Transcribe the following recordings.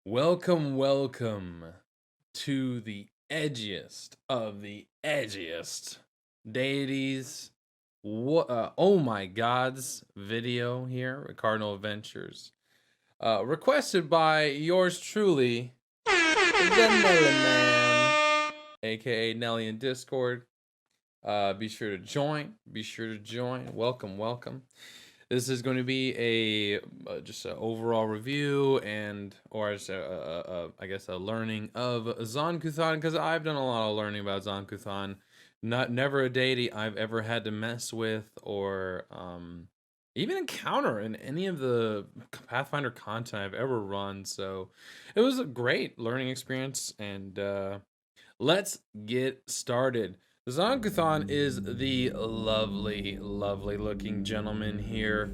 Welcome, welcome to the edgiest of the edgiest deities. Oh my gods video here at Cardinal Adventures. Requested by yours truly, the Nelly Man, aka Nelly in Discord. Be sure to join. Welcome, welcome. This is going to be a just an overall review or just I guess a learning of Zon-Kuthon, because I've done a lot of learning about Zon-Kuthon. Never a deity I've ever had to mess with or even encounter in any of the Pathfinder content I've ever run. So it was a great learning experience, and let's get started. Zon-Kuthon is the lovely, lovely looking gentleman here.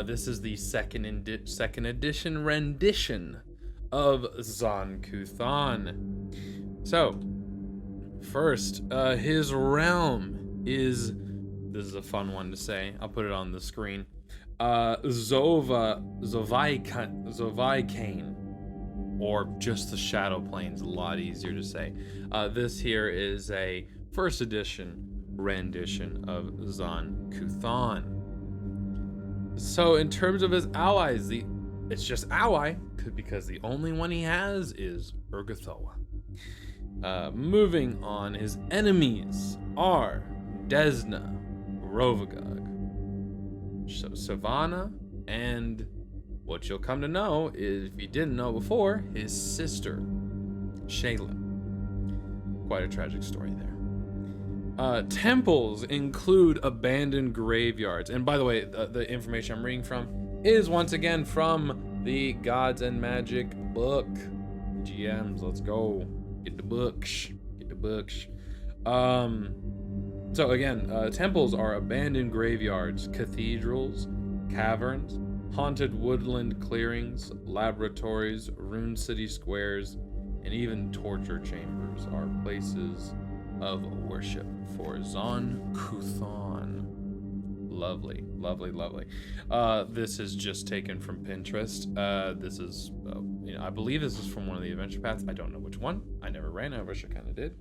This is the second edition rendition of Zon-Kuthon. So, first, his realm is, this is a fun one to say, I'll put it on the screen, Zovaikane, or just the Shadow Plains, a lot easier to say. This here is a first edition rendition of Zon-Kuthon. So in terms of his allies, it's just ally, because the only one he has is Urgathoa. Moving on, his enemies are Desna, Rovagug, Savannah, and what you'll come to know is, if you didn't know before, his sister, Shaylin. Quite a tragic story there. Temples include abandoned graveyards. And by the way, the information I'm reading from is once again from the Gods and Magic book. GMs, let's go. Get the books. Get the books. So again, temples are abandoned graveyards, cathedrals, caverns, haunted woodland clearings, laboratories, ruined city squares, and even torture chambers are places of worship for Zon-Kuthon. Lovely, lovely, lovely. This is just taken from Pinterest. This is, I believe this is from one of the adventure paths. I don't know which one. I never ran. I wish I kind of did.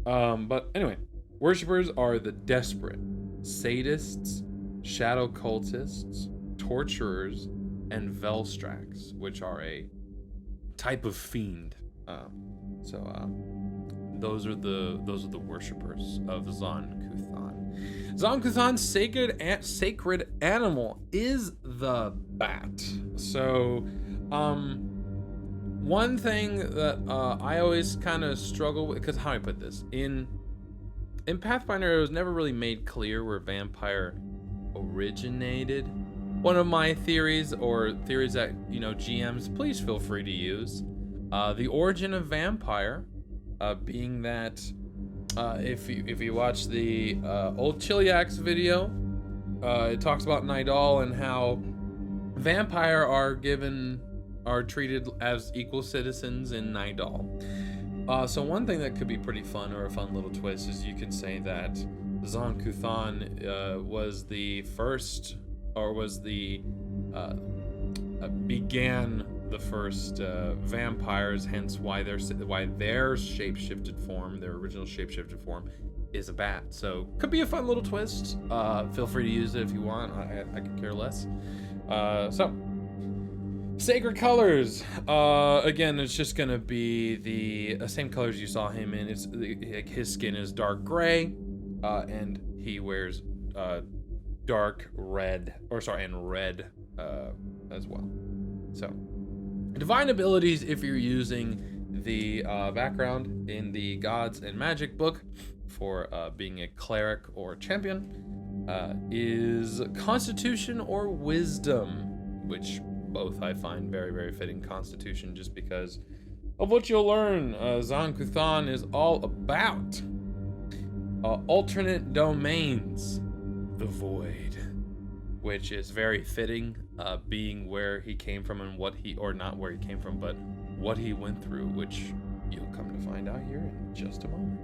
But anyway, worshippers are the desperate, sadists, shadow cultists, torturers, and Velstrax, which are a type of fiend. Those are the worshippers of Zon-Kuthon. Zon-Kuthon's sacred animal is the bat. So, one thing that I always kind of struggle with, because how do I put this? In Pathfinder, it was never really made clear where vampire originated. One of my theories, or theories that, GMs, please feel free to use, the origin of vampire, being that if you watch the old Chiliax video, it talks about Nidal and how vampire are treated as equal citizens in Nidal. So one thing that could be pretty fun, or a fun little twist, is you could say that Zon-Kuthon was the first, or was the began the first vampires, hence why their shape-shifted form, their original shape-shifted form, is a bat. So could be a fun little twist. Feel free to use it if you want. I could care less. So sacred colors. Again, it's just gonna be the same colors you saw him in. It's his skin is dark gray, and he wears dark red, and red as well. So, divine abilities, if you're using the background in the Gods and Magic book for being a cleric or champion, is Constitution or Wisdom, which both I find very, very fitting. Constitution, just because of what you'll learn. Zon-Kuthon is all about alternate domains, the void, which is very fitting, being where he came from and not where he came from, but what he went through, which you'll come to find out here in just a moment.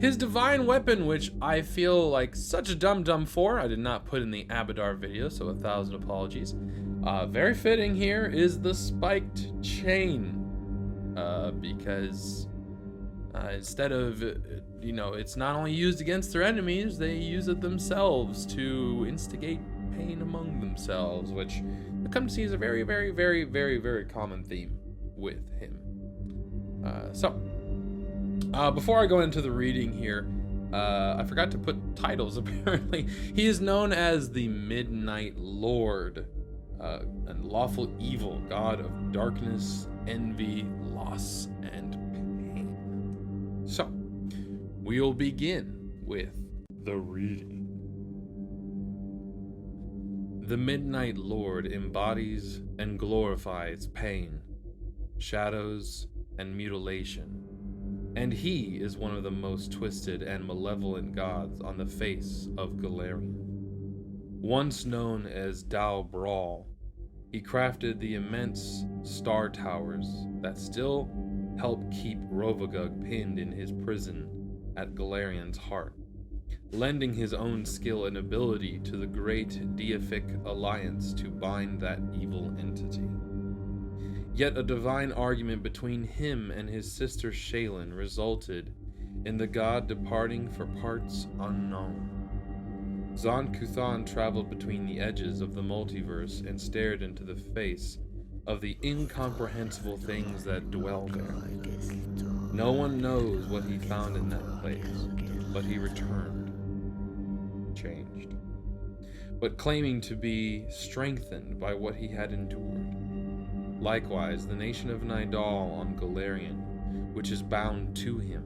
His divine weapon, which I feel like such a dum-dum for, I did not put in the Abadar video, so 1,000 apologies, Very fitting here is the spiked chain, because instead of, it's not only used against their enemies, they use it themselves to instigate pain among themselves, which I come to see as a very, very, very, very, very common theme with him. Before I go into the reading here, I forgot to put titles, apparently. He is known as the Midnight Lord, and lawful evil, god of darkness, envy, loss, and pain. So, we'll begin with the reading. The Midnight Lord embodies and glorifies pain, shadows, and mutilation, and he is one of the most twisted and malevolent gods on the face of Golarion. Once known as Dao Brawl, he crafted the immense star towers that still help keep Rovagug pinned in his prison at Golarion's heart, lending his own skill and ability to the great deific alliance to bind that evil entity. Yet a divine argument between him and his sister Shaylin resulted in the god departing for parts unknown. Zon-Kuthon traveled between the edges of the multiverse and stared into the face of the incomprehensible things that dwell there. No one knows what he found in that place, but he returned, changed, but claiming to be strengthened by what he had endured. Likewise, the nation of Nidal on Golarion, which is bound to him,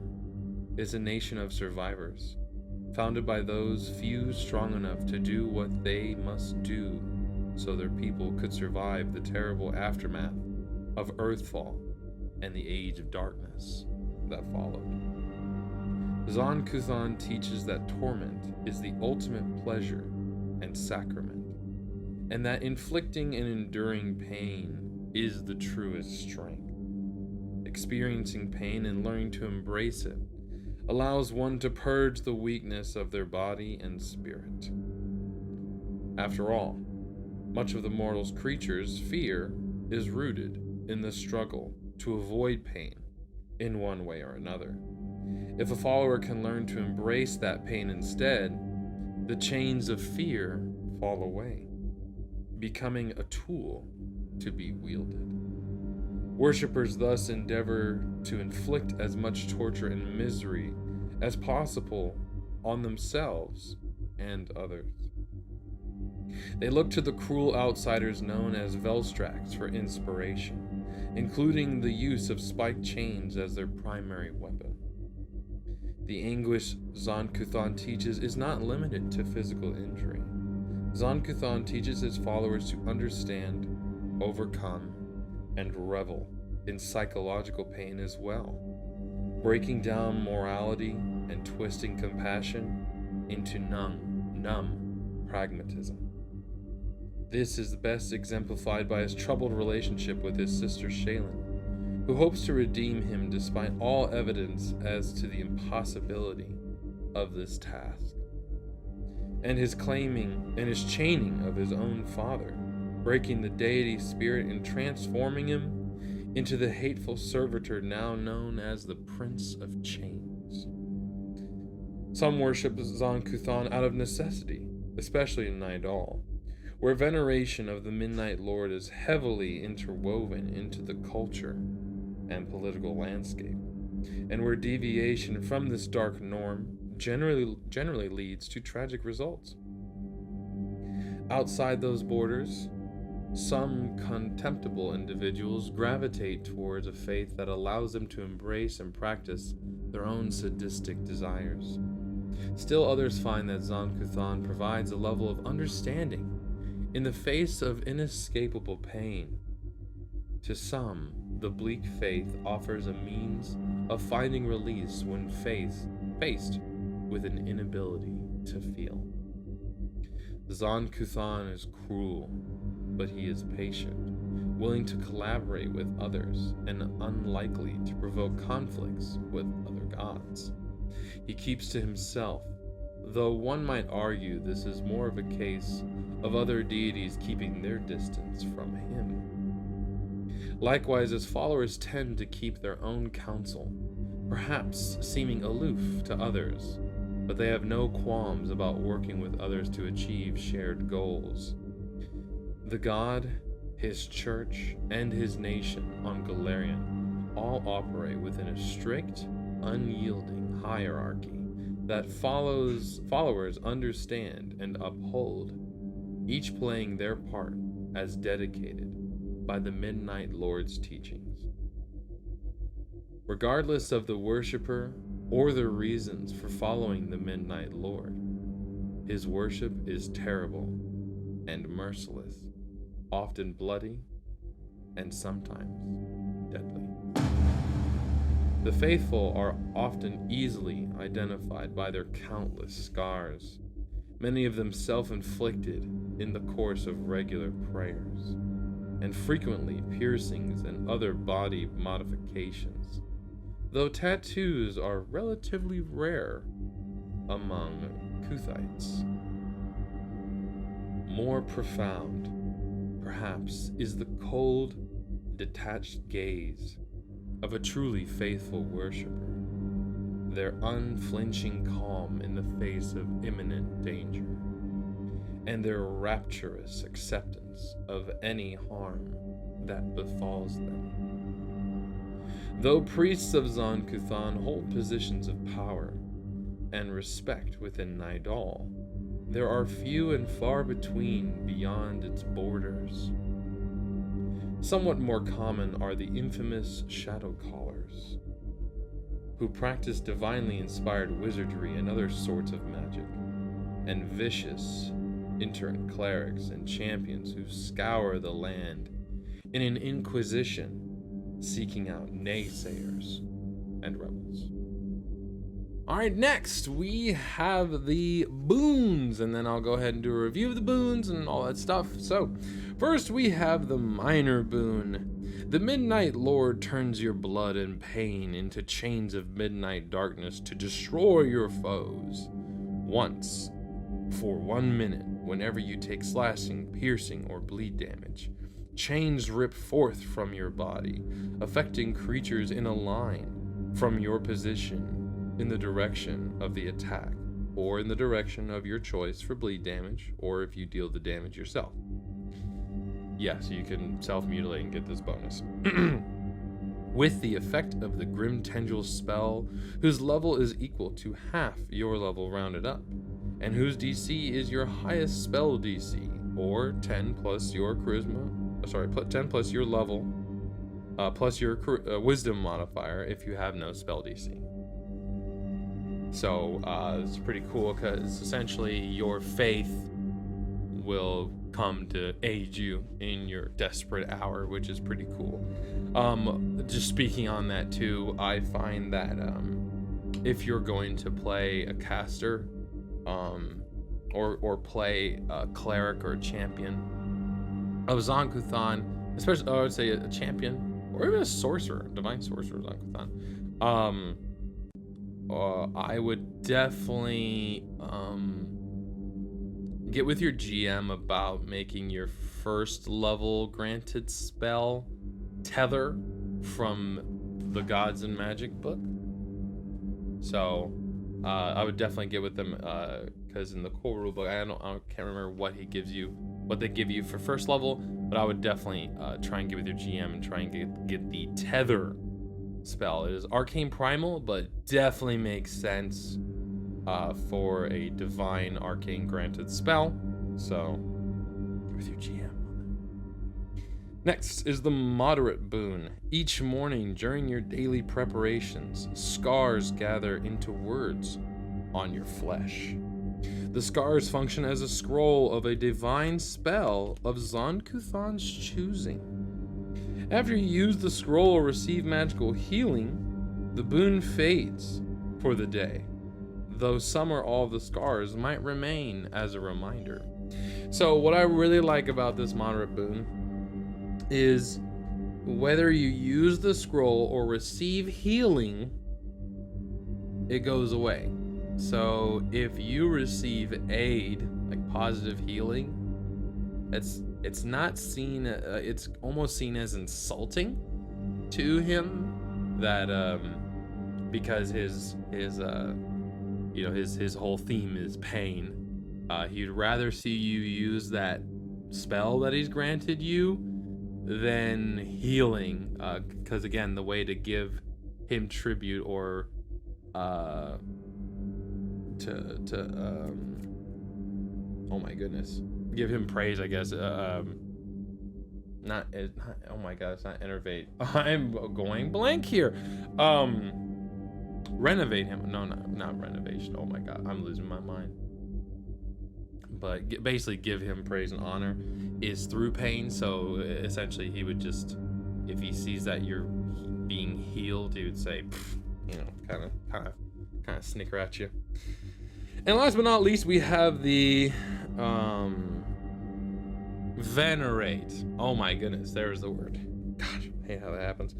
is a nation of survivors, founded by those few strong enough to do what they must do so their people could survive the terrible aftermath of Earthfall and the Age of Darkness that followed. Zon-Kuthon teaches that torment is the ultimate pleasure and sacrament, and that inflicting and enduring pain is the truest strength. Experiencing pain and learning to embrace it allows one to purge the weakness of their body and spirit. After all, much of the mortal's creature's fear is rooted in the struggle to avoid pain in one way or another. If a follower can learn to embrace that pain instead, the chains of fear fall away, becoming a tool to be wielded. Worshippers thus endeavor to inflict as much torture and misery as possible on themselves and others. They look to the cruel outsiders known as Velstrax for inspiration, including the use of spiked chains as their primary weapon. The anguish Zon-Kuthon teaches is not limited to physical injury. Zon-Kuthon teaches his followers to understand, overcome, and revel in psychological pain as well, breaking down morality and twisting compassion into numb pragmatism. This is best exemplified by his troubled relationship with his sister Shaylin, who hopes to redeem him despite all evidence as to the impossibility of this task, and his chaining of his own father, breaking the deity spirit and transforming him into the hateful servitor now known as the Prince of Chains. Some worship Zon-Kuthon out of necessity, especially in Nidal, where veneration of the Midnight Lord is heavily interwoven into the culture and political landscape, and where deviation from this dark norm generally leads to tragic results. Outside those borders, some contemptible individuals gravitate towards a faith that allows them to embrace and practice their own sadistic desires. Still others find that Zon-Kuthon provides a level of understanding in the face of inescapable pain. To some, the bleak faith offers a means of finding release when faced with an inability to feel. Zon-Kuthon is cruel, but he is patient, willing to collaborate with others, and unlikely to provoke conflicts with other gods. He keeps to himself, though one might argue this is more of a case of other deities keeping their distance from him. Likewise, his followers tend to keep their own counsel, perhaps seeming aloof to others, but they have no qualms about working with others to achieve shared goals. The god, his church, and his nation on Galarian all operate within a strict, unyielding hierarchy that followers understand and uphold, each playing their part as dedicated by the Midnight Lord's teachings. Regardless of the worshipper or the reasons for following the Midnight Lord, his worship is terrible and merciless, often bloody, and sometimes deadly. The faithful are often easily identified by their countless scars, many of them self-inflicted in the course of regular prayers, and frequently piercings and other body modifications, though tattoos are relatively rare among Kuthites. More profound, perhaps, is the cold, detached gaze of a truly faithful worshiper, their unflinching calm in the face of imminent danger, and their rapturous acceptance of any harm that befalls them. Though priests of Zon-Kuthon hold positions of power and respect within Nidal, there are few and far between beyond its borders. Somewhat more common are the infamous Shadow Callers, who practice divinely inspired wizardry and other sorts of magic, and vicious, interant clerics and champions who scour the land in an inquisition seeking out naysayers and rebels. Alright, next we have the Boons, and then I'll go ahead and do a review of the Boons and all that stuff. So, first we have the Minor Boon. The Midnight Lord turns your blood and pain into chains of midnight darkness to destroy your foes. Once, for 1 minute, whenever you take slashing, piercing, or bleed damage, chains rip forth from your body, affecting creatures in a line from your position in the direction of the attack, or in the direction of your choice for bleed damage, or if you deal the damage yourself. Yes, you can self-mutilate and get this bonus. With the effect of the Grim Tendril spell, whose level is equal to half your level rounded up, and whose DC is your highest spell DC, or 10 plus your charisma, 10 plus your level, plus your wisdom modifier if you have no spell DC. So it's pretty cool because essentially your faith will come to aid you in your desperate hour, which is pretty cool. Just speaking on that too, I find that if you're going to play a caster or play a cleric or a champion of Zon-Kuthon, especially I would say a champion or even a sorcerer, divine sorcerer of Zon-Kuthon, I would definitely get with your GM about making your first level granted spell tether from the Gods and Magic book. So I would definitely get with them because in the core rulebook, I can't remember what they give you for first level, but I would definitely try and get with your GM and try and get the tether spell. It is arcane primal, but definitely makes sense for a divine arcane granted spell. So get with your GM. Next is the Moderate Boon. Each morning during your daily preparations, scars gather into words on your flesh. The scars function as a scroll of a divine spell of Zon-Kuthon's choosing. After you use the scroll or receive magical healing, the boon fades for the day, though some or all of the scars might remain as a reminder. So what I really like about this Moderate Boon is whether you use the scroll or receive healing, it goes away. So if you receive aid, like positive healing, it's not seen. It's almost seen as insulting to him that because his whole theme is pain. He'd rather see you use that spell that he's granted you than healing, because again, the way to give him tribute or oh my goodness, give him praise, I guess. Oh my god, it's not innervate. I'm going blank here. Renovate him. No, not renovation. Oh my god, I'm losing my mind. But basically give him praise and honor is through pain. So essentially he would just, if he sees that you're being healed, he would say, kind of snicker at you. And last but not least, we have the venerate. Oh my goodness, there's the word. Gosh, I hate how that happens.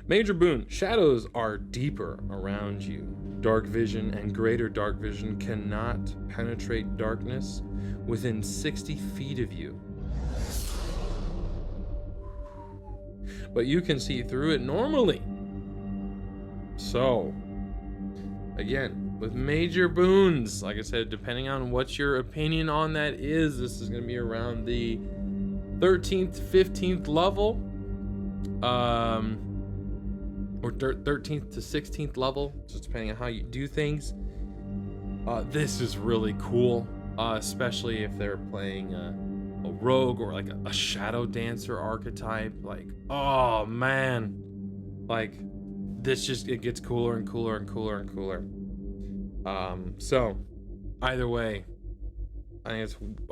Major boon, shadows are deeper around you. Dark vision and greater dark vision cannot penetrate darkness within 60 feet of you. But you can see through it normally. So, again, with major boons, like I said, depending on what your opinion on that is, this is going to be around the 13th, 15th level. Or 13th to 16th level, just depending on how you do things. This is really cool, especially if they're playing a rogue or like a shadow dancer archetype. Like, oh man, like this just, it gets cooler and cooler and cooler and cooler. So either way, I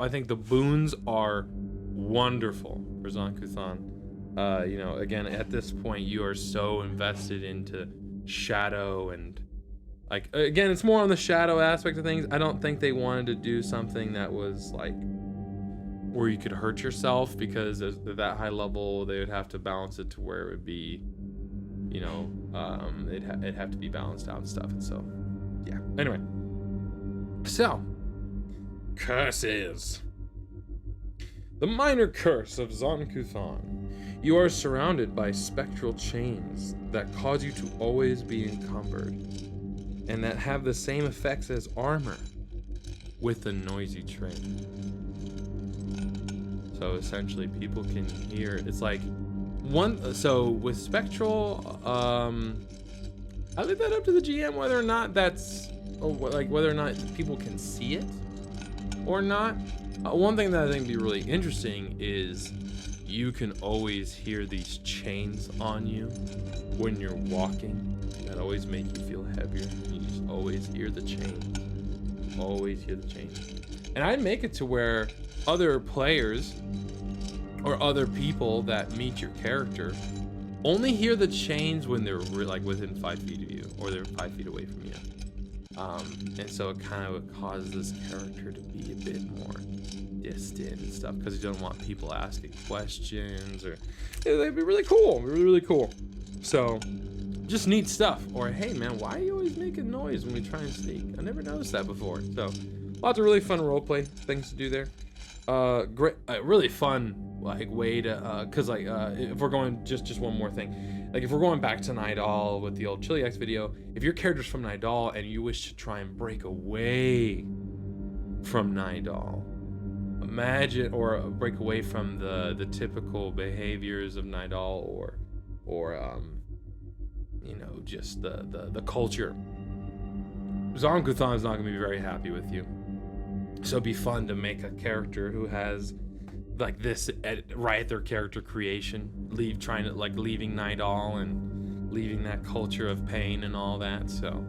think the boons are wonderful for Zon-Kuthon. Again, at this point, you are so invested into shadow and, like, again, it's more on the shadow aspect of things. I don't think they wanted to do something that was like where you could hurt yourself, because at that high level, they would have to balance it to where it would be, it'd have to be balanced out and stuff. And so, yeah. Anyway, so curses. The minor curse of Zon-Kuthon. You are surrounded by spectral chains that cause you to always be encumbered, and that have the same effects as armor, with a noisy train. So essentially, people can hear. It's like so with spectral, I leave that up to the GM whether or not that's, whether or not people can see it or not. One thing that I think would be really interesting is you can always hear these chains on you when you're walking that always make you feel heavier. You just always hear the chains. Always hear the chains. And I'd make it to where other players or other people that meet your character only hear the chains when they're like within 5 feet of you, or they're 5 feet away from you. And so it kind of causes this character to be a bit more distant and stuff, because you don't want people asking questions, or they'd be really cool, really cool. So just neat stuff. Or hey man, why are you always making noise when we try and sneak? I never noticed that before. So lots of really fun roleplay things to do there. Great, really fun way to because if we're going just one more thing, like if we're going back to Nidal with the old Chili X video, if your character's from Nidal and you wish to try and break away from Nidal, imagine, or break away from the typical behaviors of Nidal, or just the culture, Zon-Kuthon is not going to be very happy with you. So it'd be fun to make a character who has like this right at their character creation, leaving Nidal and leaving that culture of pain and all that. So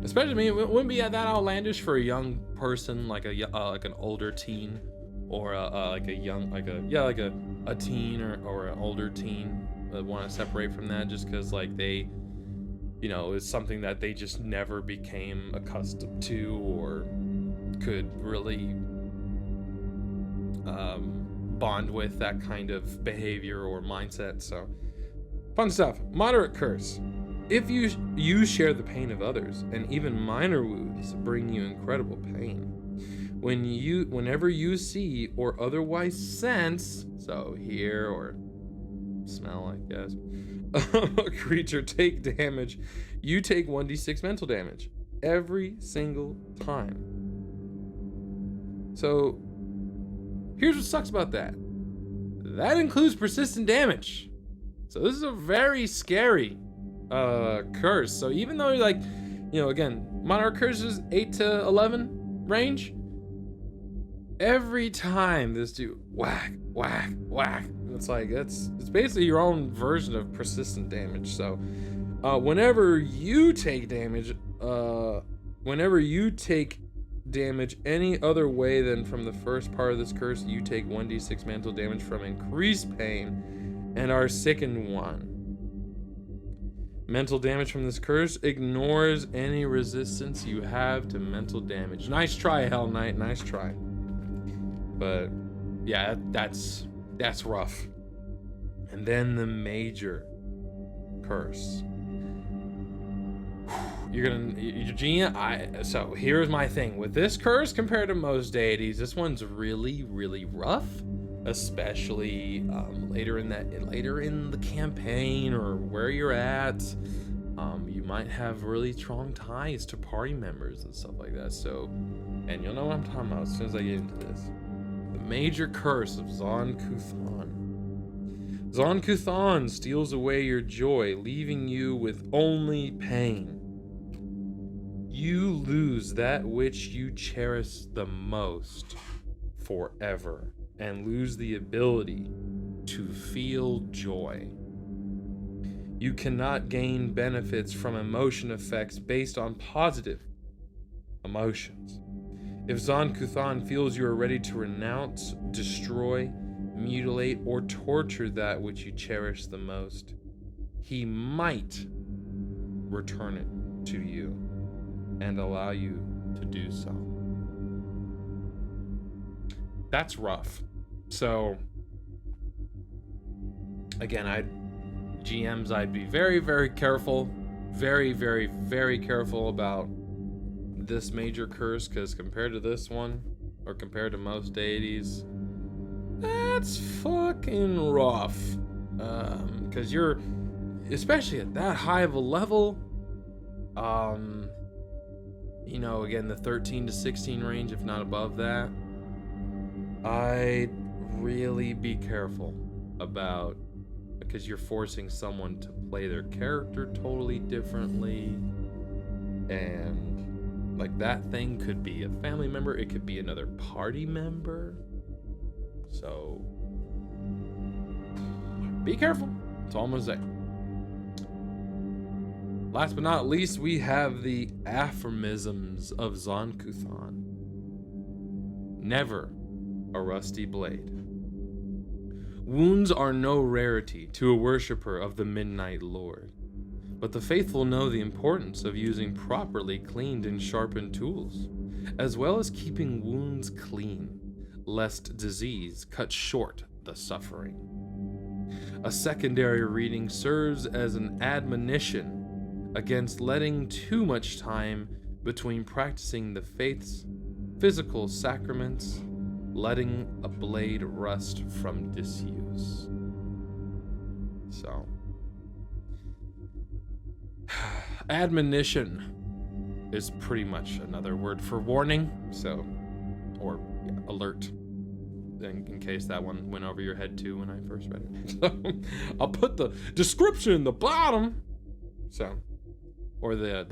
especially, I mean, it wouldn't be that outlandish for a young person, like an older teen, or a teen or an older teen that want to separate from that, just because like they, it's something that they just never became accustomed to or could really bond with that kind of behavior or mindset. So fun stuff. Moderate curse. If you share the pain of others, and even minor wounds bring you incredible pain. Whenever you see or otherwise sense, so hear or smell, I guess, a creature take damage, you take 1d6 mental damage every single time. So here's what sucks about that. That includes persistent damage. So this is a very scary curse. So even though you're like, again, Monarch curse is 8 to 11 range, every time this dude whack, whack, whack, it's like it's basically your own version of persistent damage. So whenever you take damage any other way than from the first part of this curse, you take 1d6 mental damage from increased pain and are sickened 1. Mental damage from this curse ignores any resistance you have to mental damage. Nice try, Hell Knight, nice try. But yeah, that's rough. And then the major curse. So here's my thing with this curse compared to most deities. This one's really, really rough, especially later in the campaign or where you're at. You might have really strong ties to party members and stuff like that. So, and you'll know what I'm talking about as soon as I get into this. The major curse of Zon-Kuthon. Zon-Kuthon steals away your joy, leaving you with only pain. You lose that which you cherish the most forever and lose the ability to feel joy. You cannot gain benefits from emotion effects based on positive emotions. If Zon-Kuthon feels you are ready to renounce, destroy, mutilate, or torture that which you cherish the most, he might return it to you and allow you to do so. That's rough. So again, I'd be very, very careful, very, very, very careful about this major curse, because compared to this one, or compared to most deities, that's fucking rough. Because you're, especially at that high of a level, again, the 13 to 16 range, if not above that, I'd really be careful about, because you're forcing someone to play their character totally differently, and like that thing could be a family member, it could be another party member, so be careful. That's all I'm gonna say. Last but not least, we have the Aphorisms of Zon-Kuthon. Never a rusty blade. Wounds are no rarity to a worshipper of the Midnight Lord, but the faithful know the importance of using properly cleaned and sharpened tools, as well as keeping wounds clean, lest disease cut short the suffering. A secondary reading serves as an admonition against letting too much time between practicing the faith's physical sacraments, letting a blade rust from disuse. So, admonition is pretty much another word for warning, so, or alert, in case that one went over your head too when I first read it. So, I'll put the description in the bottom, so, or the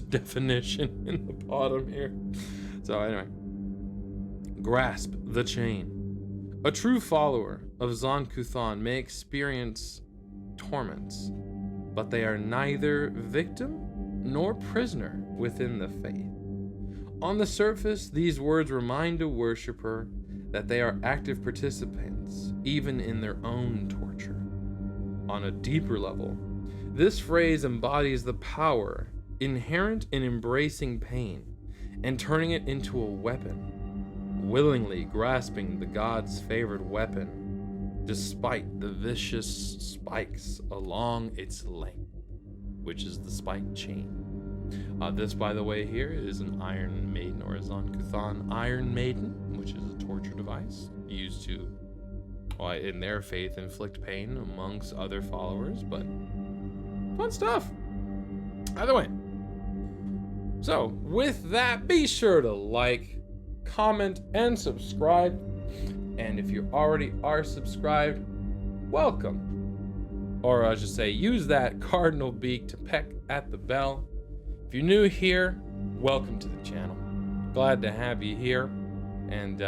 definition in the bottom here. So anyway, grasp the chain. A true follower of Zon-Kuthon may experience torments, but they are neither victim nor prisoner within the faith. On the surface, these words remind a worshiper that they are active participants, even in their own torture. On a deeper level, this phrase embodies the power inherent in embracing pain and turning it into a weapon, willingly grasping the god's favored weapon, despite the vicious spikes along its length. which is the spiked chain. This, by the way, here is an Iron Maiden, or a Zon-Kuthon Iron Maiden, which is a torture device used to, well, in their faith, inflict pain amongst other followers, but fun stuff. Either way. So, with that, be sure to like, comment, and subscribe. And if you already are subscribed, welcome. Or I should say, use that cardinal beak to peck at the bell. If you're new here, welcome to the channel. Glad to have you here. And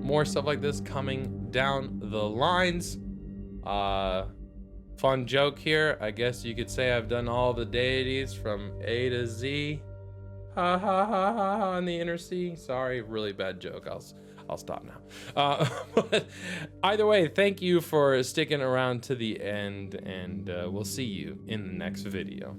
more stuff like this coming down the lines. Fun joke here. I guess you could say I've done all the deities from A to Z. Ha ha ha ha ha in the inner C. Sorry, really bad joke. I'll stop now. But either way, thank you for sticking around to the end, and we'll see you in the next video.